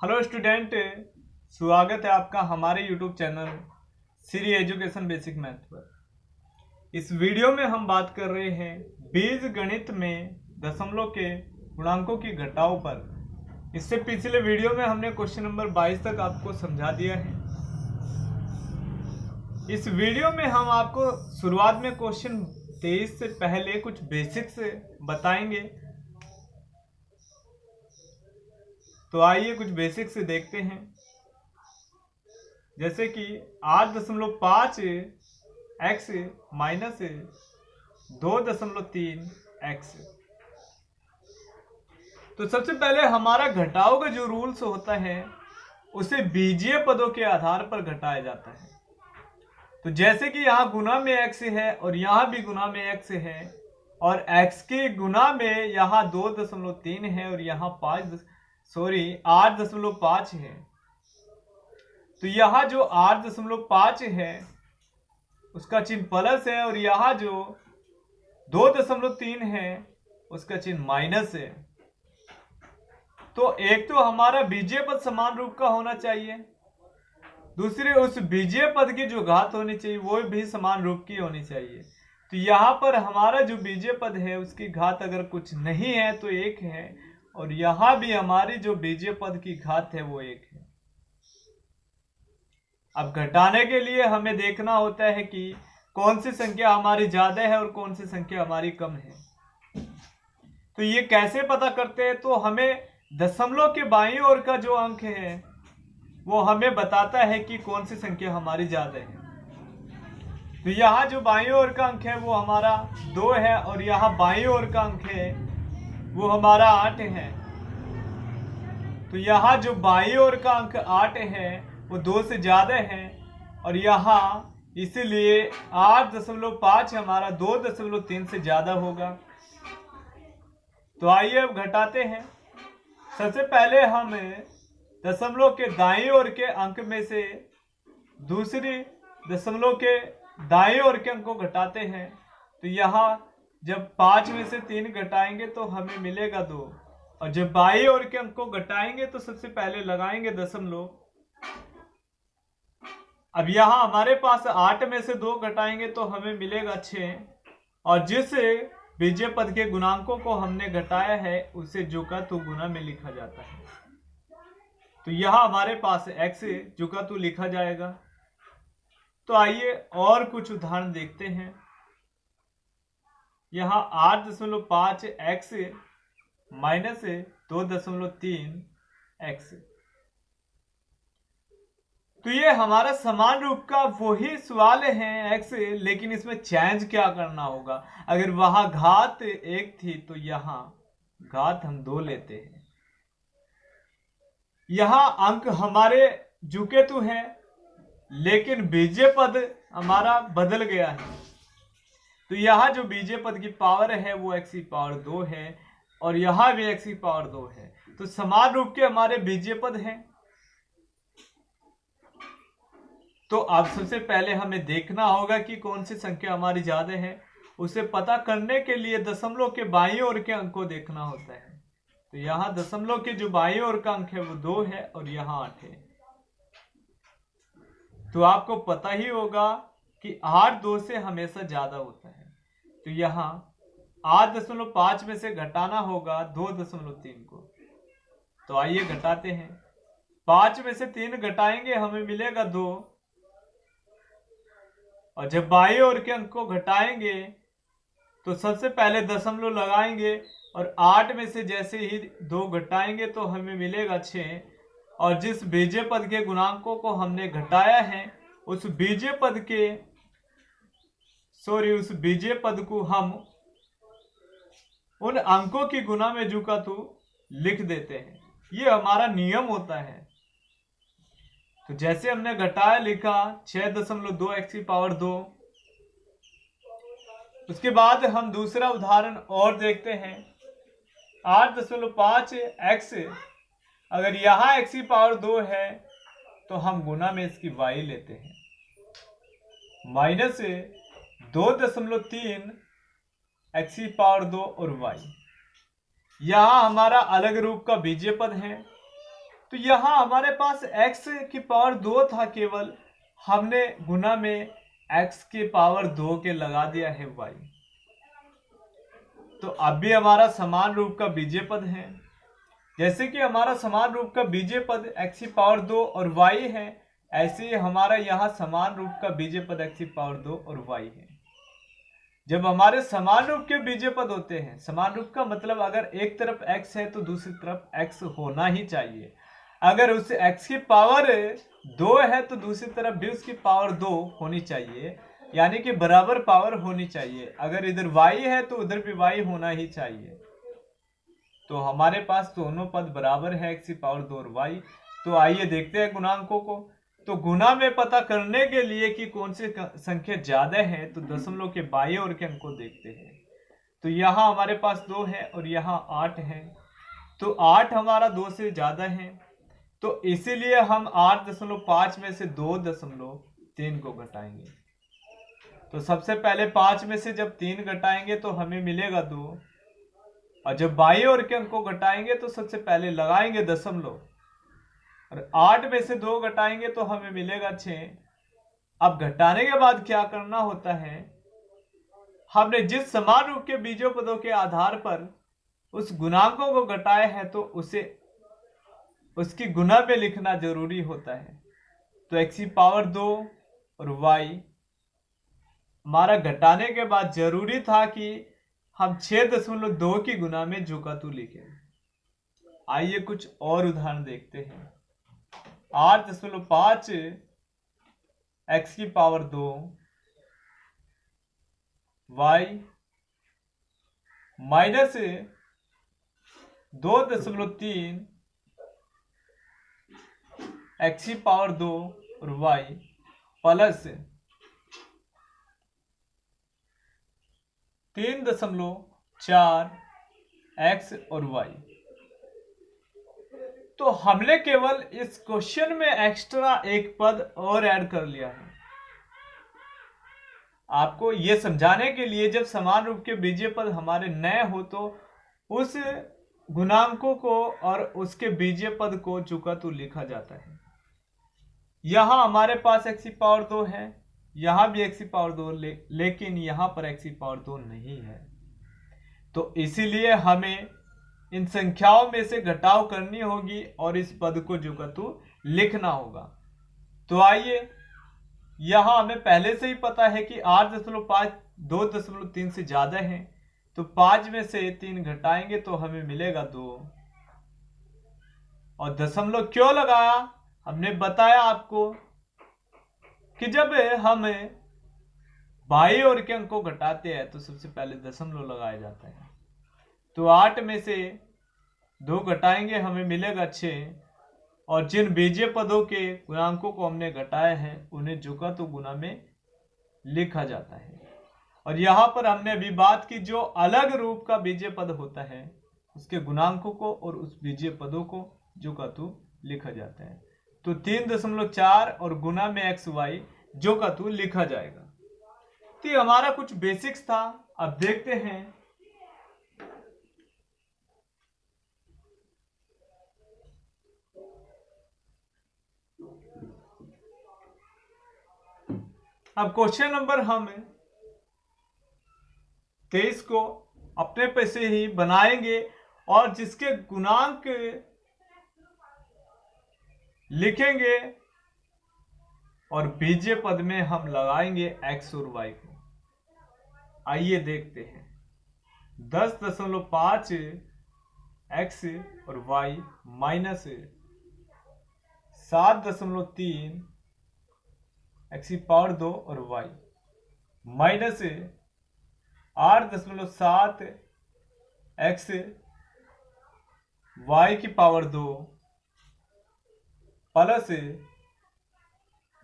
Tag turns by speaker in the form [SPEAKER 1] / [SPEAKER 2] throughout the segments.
[SPEAKER 1] Hello student, स्वागत है आपका हमारे YouTube channel Shri education basic math पर। इस वीडियो में हम बात कर रहे हैं बीज गणित में दशमलव के गुणांकों की घटाव पर। इससे पिछले वीडियो में हमने क्वेश्चन नंबर 22 तक आपको समझा दिया है। इस वीडियो में हम आपको शुरुआत में क्वेश्चन 23 से पहले कुछ बेसिक्स बताएंगे। तो आइए कुछ बेसिक से देखते हैं। जैसे कि 8.5 x माइनस 2.3 x। तो सबसे पहले हमारा घटाव का जो रूल्स होता है उसे बीजीय पदों के आधार पर घटाया जाता है। तो जैसे कि यहाँ गुना में x है और यहाँ भी गुना में x है, और x के गुना में यहाँ 2.3 है और यहाँ 8.5 है। तो यहाँ जो 8.5 है उसका चिन्ह प्लस है और यहाँ जो 2.3 है उसका चिन्ह माइनस है। तो एक तो हमारा बीजीय पद समान रूप का होना चाहिए, दूसरे उस बीजीय पद की जो घात होनी चाहिए वो भी समान रूप की होनी चाहिए। तो यहाँ पर हमारा जो बीजीय पद है उसकी घात अगर कुछ नहीं है तो 1 है, और यहां भी हमारी जो बीजीय पद की घात है वो 1 है। अब घटाने के लिए हमें देखना होता है कि कौन सी संख्या हमारी ज्यादा है और कौन सी संख्या हमारी कम है। तो ये कैसे पता करते हैं? तो हमें दशमलव के बाईं ओर का जो अंक है वो हमें बताता है कि कौन सी संख्या हमारी ज्यादा है। तो यहाँ जो बाईं ओर का अंक है वो हमारा 2 है और यहाँ बाईं ओर का अंक है वो हमारा 8 है। तो यहाँ जो बाईं ओर का अंक 8 है वो 2 से ज्यादा है, और यहाँ इसीलिए 8.5 हमारा 2.3 से ज्यादा होगा। तो आइए अब घटाते हैं। सबसे पहले हम दशमलव के दाईं ओर के अंक में से दूसरी दशमलव के दाईं ओर के अंक को घटाते हैं। तो यहाँ जब 5 में से 3 घटाएंगे तो हमें मिलेगा 2, और जब बाईं ओर के अंक को घटाएंगे तो सबसे पहले लगाएंगे दशमलव। अब यहाँ हमारे पास 8 में से 2 घटाएंगे तो हमें मिलेगा 6, और जिस बीजीय पद के गुणांकों को हमने घटाया है उसे जो का तू गुना में लिखा जाता है। तो यहाँ हमारे पास x जो का तू लिखा जाएगा। तो आइए और कुछ उदाहरण देखते हैं। यहाँ 8.5 x माइनस 2.3 x। तो ये हमारा समान रूप का वही सवाल है x, लेकिन इसमें चेंज क्या करना होगा। अगर वहां घात 1 थी तो यहाँ घात हम 2 लेते हैं। यहाँ अंक हमारे झुके तो है लेकिन बीजीय पद हमारा बदल गया है। तो यहाँ जो बीजीय पद की पावर है वो x की पावर 2 है और यहाँ भी x की पावर 2 है। तो समान रूप के हमारे बीजीय पद हैं। तो अब सबसे पहले हमें देखना होगा कि कौन सी संख्या हमारी ज्यादा है। उसे पता करने के लिए दशमलव के बाईं ओर के अंक को देखना होता है। तो यहाँ दशमलव के जो बाईं ओर का अंक है वो 2 है और यहाँ 8 है। तो आपको पता ही होगा कि 8 2 से हमेशा ज्यादा होता है। तो यहाँ 8.5 में से घटाना होगा 2.3 को। तो आइए घटाते हैं। 5 में से 3 घटाएंगे हमें मिलेगा 2, और जब बाईं ओर के अंक को घटाएंगे तो सबसे पहले दशमलव लगाएंगे, और 8 में से जैसे ही 2 घटाएंगे तो हमें मिलेगा 6, और जिस बीजीय पद के गुणांकों को हमने घटाया है उस बीजीय पद को हम उन अंकों की गुना में जो का तू लिख देते हैं। ये हमारा नियम होता है। तो जैसे हमने घटाया लिखा 6.2 x की पावर 2। उसके बाद हम दूसरा उदाहरण और देखते हैं। 8.5 x, अगर यहाँ x की पावर 2 है तो हम गुना में इसकी y लेते हैं, माइनस 2.3 x की पावर 2 और y। यहाँ हमारा अलग रूप का बीजीय पद है। तो यहाँ हमारे पास x की पावर 2 था, केवल हमने गुना में x की पावर 2 के लगा दिया है y। तो अब भी हमारा समान रूप का बीजीय पद है। जैसे कि हमारा समान रूप का बीजीय पद x की पावर 2 और y है, ऐसे ही हमारा यहाँ समान रूप का बीजीय पद x की पावर 2 और y है। जब हमारे समान रूप के बीजीय पद होते हैं, समान रूप का मतलब अगर एक तरफ x है तो दूसरी तरफ x होना ही चाहिए। अगर उस x की पावर 2 है तो दूसरी तरफ भी उसकी पावर 2 होनी चाहिए, यानी कि बराबर पावर होनी चाहिए। अगर इधर y है तो उधर भी y होना ही चाहिए। तो हमारे पास दोनों पद बराबर है, x की पावर 2 और y। तो आइए देखते हैं गुणांकों को। तो गुना में पता करने के लिए कि कौन सी संख्या ज्यादा है, तो दशमलव के बाईं ओर के अंक को देखते हैं। तो यहाँ हमारे पास 2 है और यहाँ 8 है, तो 8 हमारा 2 से ज्यादा है, तो इसीलिए हम 8.5 में से 2.3 को घटाएंगे। तो सबसे पहले 5 में से जब 3 घटाएंगे तो हमें मिलेगा 2, और जब बाईं ओर के अंक को घटाएंगे तो सबसे पहले लगाएंगे दशमलव, और 8 में से 2 घटाएंगे तो हमें मिलेगा 6। अब घटाने के बाद क्या करना होता है, हमने जिस समान रूप के बीजों पदों के आधार पर उस गुणांकों को घटाया है तो उसे उसकी गुना में लिखना जरूरी होता है। तो x की पावर 2 और y हमारा घटाने के बाद जरूरी था कि हम 6.2 की गुना में जो का तू लिखें। आइए कुछ और उदाहरण देखते हैं। 8.5 x की पावर 2 y माइनस 2.3 x की पावर 2 और y प्लस 3.4 x और y। तो हमने केवल इस क्वेश्चन में एक्स्ट्रा एक पद और ऐड कर लिया है, आपको यह समझाने के लिए। जब समान रूप के बीजीय पद हमारे नए हो तो उस गुणांकों को और उसके बीजीय पद को चुका तो लिखा जाता है। यहां हमारे पास x की पावर 2 है, यहां भी x की पावर 2, लेकिन यहां पर x की पावर 2 नहीं है। तो इसीलिए हमें इन संख्याओं में से घटाव करनी होगी और इस पद को जो का तू लिखना होगा। तो आइए, यहां हमें पहले से ही पता है कि 8.5 2.3 से ज्यादा है, तो 5 में से 3 घटाएंगे तो हमें मिलेगा 2। और दशमलव क्यों लगाया, हमने बताया आपको कि जब हम बाईं ओर के अंक को घटाते हैं तो सबसे पहले दशमलव लगाया जाता है। तो 8 में से 2 घटाएंगे हमें मिलेगा 6, और जिन बीजीय पदों के गुणांकों को हमने घटाया है उन्हें जुका तो गुना में लिखा जाता है। और यहाँ पर हमने अभी बात की, जो अलग रूप का बीजीय पद होता है उसके गुणांकों को और उस बीजीय पदों को जुका तो लिखा जाता है। तो 3.4 और गुना में एक्स वाई जो का तू लिखा जाएगा। तो ये हमारा कुछ बेसिक्स था। अब देखते हैं अब क्वेश्चन नंबर हम 23 को अपने पे से ही बनाएंगे और जिसके गुणांक लिखेंगे और बीजीय पद में हम लगाएंगे x और y को। आइए देखते हैं। 10.5 x और y माइनस 7.3 x की पावर 2 और y माइनस 8.7 x y की पावर 2 प्लस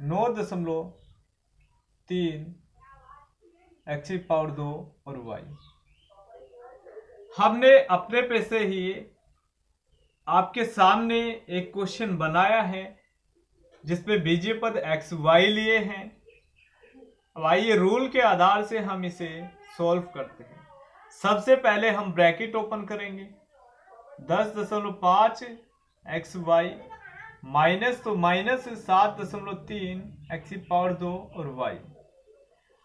[SPEAKER 1] 9.3 x की पावर 2 और y। हमने अपने पे से ही आपके सामने एक क्वेश्चन बनाया है जिसमें बीजीय पद x y लिए हैं। अब आइए रूल के आधार से हम इसे सॉल्व करते हैं। सबसे पहले हम ब्रैकेट ओपन करेंगे। 10.5 x y माइनस, तो माइनस 7.3 x की पावर 2 और y।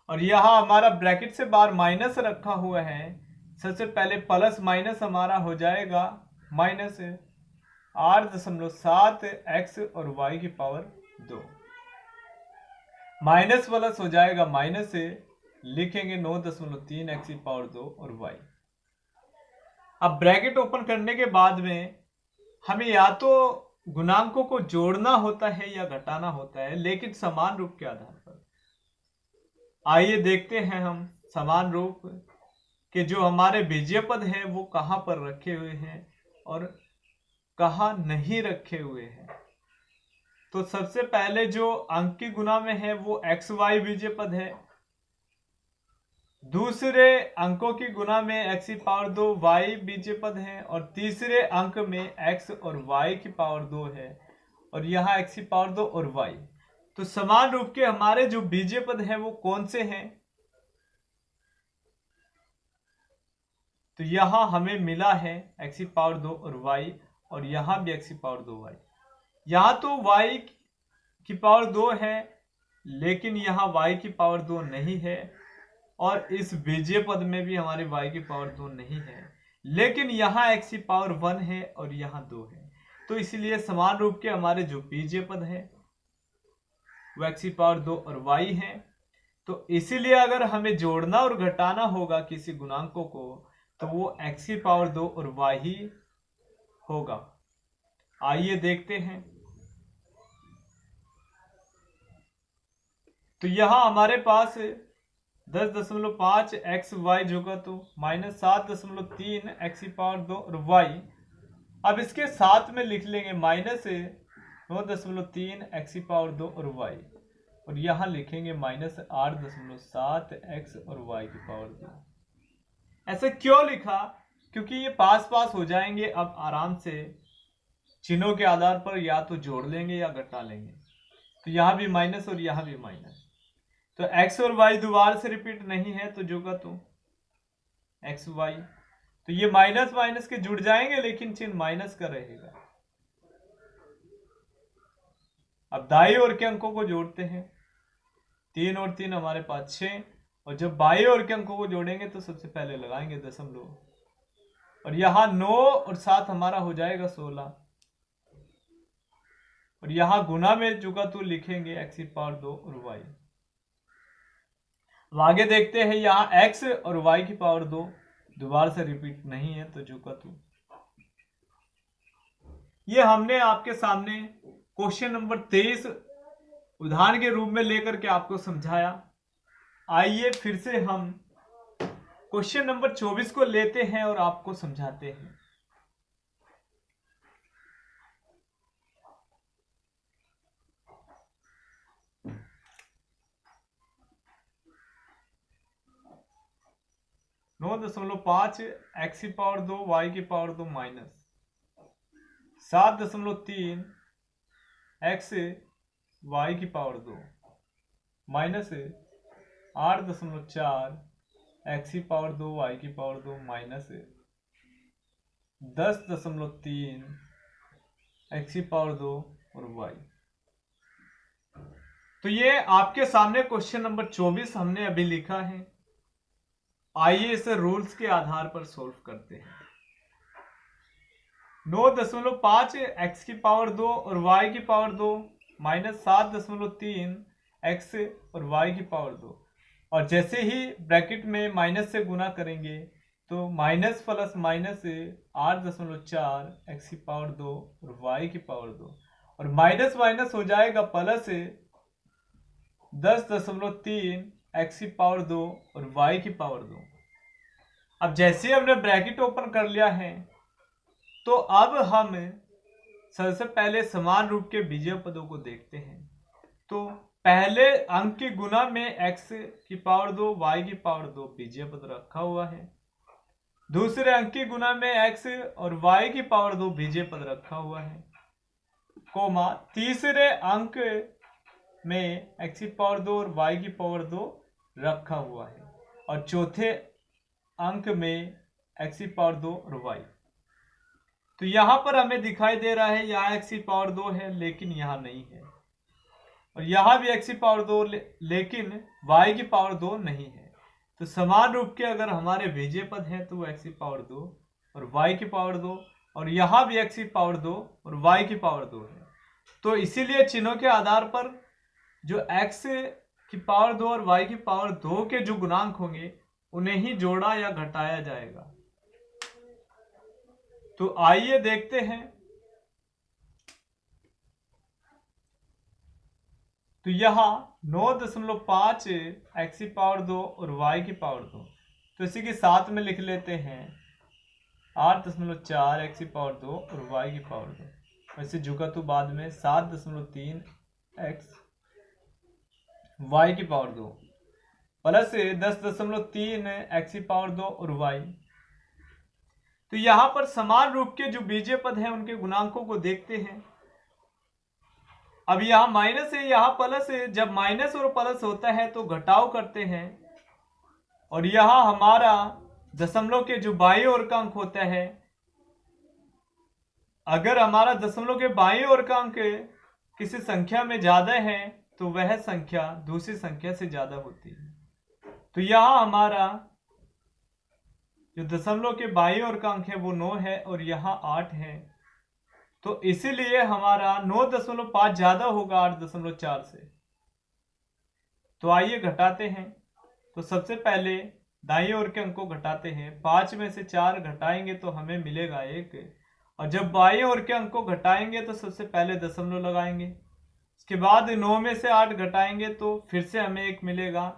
[SPEAKER 1] और यहाँ हमारा ब्रैकेट से बाहर माइनस रखा हुआ है, सबसे पहले प्लस माइनस हमारा हो जाएगा माइनस 8.7 x और y की पावर 2। माइनस प्लस हो जाएगा माइनस से, लिखेंगे 9.3 x की पावर 2 और y। अब ब्रैकेट ओपन करने के बाद में हमें या तो गुणांकों को जोड़ना होता है या घटाना होता है, लेकिन समान रूप के आधार पर। आइए देखते हैं हम समान रूप के जो हमारे बीजीय पद हैं वो कहां पर रखे हुए हैं और कहां नहीं रखे हुए हैं। तो सबसे पहले जो अंक की गुना में है वो एक्स वाई बीजीय पद है। दूसरे अंकों की गुना में x की पावर 2 y बीजीय पद है, और तीसरे अंक में x और y की पावर 2 है, और यहाँ x की पावर 2 और y। तो समान रूप के हमारे जो बीजीय पद हैं वो कौन से हैं? तो यहाँ हमें मिला है x की पावर 2 और y, और यहाँ भी x की पावर 2y। यहाँ तो y की पावर 2 है, लेकिन यहाँ y की पावर 2 नहीं है, और इस बीजीय पद में भी हमारे y की पावर 2 नहीं है, लेकिन यहाँ x की पावर 1 है और यहाँ 2 है। तो इसलिए समान रूप के हमारे जो बीजीय पद है वो x की पावर 2 और y है। तो इसीलिए अगर हमें जोड़ना और घटाना होगा किसी गुणांकों को, तो वो x की पावर 2 और y ही होगा। आइए देखते हैं। तो यहाँ हमारे पास 10.5 एक्स वाई जोगा तो माइनस 7.3 एक्स की पावर 2 और y। अब इसके साथ में लिख लेंगे माइनस 9.3 एक्स की पावर 2 और y, और यहाँ लिखेंगे माइनस 8.7 एक्स और y की पावर 2। ऐसा क्यों लिखा? क्योंकि ये पास पास हो जाएंगे। अब आराम से चिन्हों के आधार पर या तो जोड़ लेंगे या घटा लेंगे। तो यहाँ भी माइनस और यहाँ भी माइनस, तो x और y दोबारा से रिपीट नहीं है, तो जो का तो x y। तो ये माइनस माइनस के जुड़ जाएंगे, लेकिन चिन्ह माइनस का रहेगा। अब दाईं ओर के अंकों को जोड़ते हैं। 3 और 3 हमारे पास 6, और जब बाईं ओर के अंकों को जोड़ेंगे तो सबसे पहले लगाएंगे दशमलव, और यहाँ 9 और 7 हमारा हो जाएगा 16, और यहाँ गुना में जुगा तो लिखेंगे x की पावर 2 और y। अब आगे देखते हैं, यहाँ x और y की पावर 2 दोबारा से रिपीट नहीं है, तो जो का तो ये हमने आपके सामने क्वेश्चन नंबर 23 उदाहरण के रूप में लेकर के आपको समझाया। आइए फिर से हम क्वेश्चन नंबर 24 को लेते हैं और आपको समझाते हैं। नौ 9.5 एक्स की पावर 2 वाई की पावर 2 माइनस 7.3 एक्स वाई की पावर 2 माइनस 8.4 एक्स की पावर 2 वाई की पावर 2 माइनस 10.3 एक्स की पावर 2 और वाई। तो ये आपके सामने क्वेश्चन नंबर 24 हमने अभी लिखा है। आइए इसे रूल्स के आधार पर सॉल्व करते हैं। 9.5 एक्स की पावर 2 और y की पावर 2 माइनस 7.3 एक्स और y की पावर 2, और जैसे ही ब्रैकेट में माइनस से गुना करेंगे तो माइनस प्लस माइनस 8.4 एक्स की पावर 2 और y की पावर 2, और माइनस माइनस हो जाएगा प्लस 10.3 एक्स की पावर 2 और y की पावर 2। अब जैसे हमने ब्रैकेट ओपन कर लिया है, तो अब हम सबसे पहले समान रूप के बीजीय पदों को देखते हैं। तो पहले अंक की गुना में x की पावर 2 y की पावर 2 बीजीय पद रखा हुआ है। दूसरे अंक की गुना में x और y की पावर 2 बीजीय पद रखा हुआ है, कोमा तीसरे अंक में x की पावर 2 और y की पावर 2 रखा हुआ है, और चौथे अंक में x की पावर 2 और y। तो यहाँ पर हमें दिखाई दे रहा है यहाँ x की पावर 2 है लेकिन यहाँ नहीं है, और यहाँ भी x की पावर 2 लेकिन y की पावर 2 नहीं है। तो समान रूप के अगर हमारे भेजे पद हैं तो x की पावर 2 और y की पावर 2, और यहाँ भी x की पावर 2 और y की पावर 2 है। तो इसीलिए चिन्हों के आधार पर जो x की पावर 2 और y की पावर 2 के जो गुणांक होंगे उन्हें ही जोड़ा या घटाया जाएगा। तो आइए देखते हैं। तो यहाँ 9.5 x की पावर 2 और y की पावर 2, तो इसी के साथ में लिख लेते हैं 8.4 x की पावर 2 और y की पावर 2। वैसे जुगा तो बाद में 7.3 x y की पावर 2 प्लस 10.3 x की पावर 2 और y। तो यहां पर समान रूप के जो बीजीय पद हैं उनके गुणांकों को देखते हैं। अब यहां माइनस है, यहां प्लस है। जब माइनस और प्लस होता है तो घटाव करते हैं, और यहां हमारा दशमलव के जो बाईं ओर का अंक होता है, अगर हमारा दशमलव के बाईं ओर का अंक किसी संख्या में ज्यादा है तो वह संख्या दूसरी संख्या से ज्यादा होती है। तो यहां हमारा जो दशमलव के बाईं ओर का अंक है वो 9 है और यहाँ 8 है, तो इसीलिए हमारा 9.5 ज्यादा होगा 8.4 से। तो आइए घटाते हैं। तो सबसे पहले दाईं ओर के अंक को घटाते हैं। 5 में से 4 घटाएंगे तो हमें मिलेगा 1, और जब बाईं ओर के अंक को घटाएंगे तो सबसे पहले दशमलव लगाएंगे। इसके बाद 9 में से 8 घटाएंगे तो फिर से हमें 1 मिलेगा,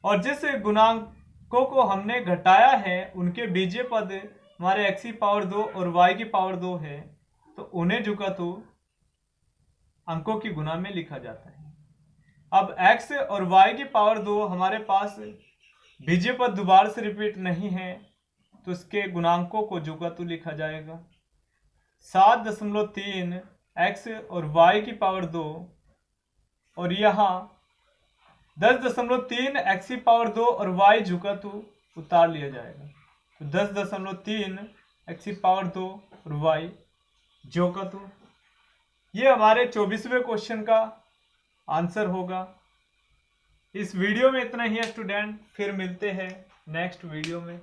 [SPEAKER 1] और जिस गुणांकों को हमने घटाया है उनके बीजीय पद हमारे x की पावर 2 और y की पावर 2 है, तो उन्हें जुका तो अंकों की गुना में लिखा जाता है। अब x और y की पावर 2 हमारे पास बीजीय पद दोबारा से रिपीट नहीं है, तो इसके गुणांकों को जुका तो लिखा जाएगा 7.3 x और y की पावर 2, और यहाँ 10.3 x की पावर 2 और y जुका तो उतार लिया जाएगा। तो 10.3 x की पावर 2 और y जोका तो ये हमारे 24वें क्वेश्चन का आंसर होगा। इस वीडियो में इतना ही है स्टूडेंट, फिर मिलते हैं नेक्स्ट वीडियो में।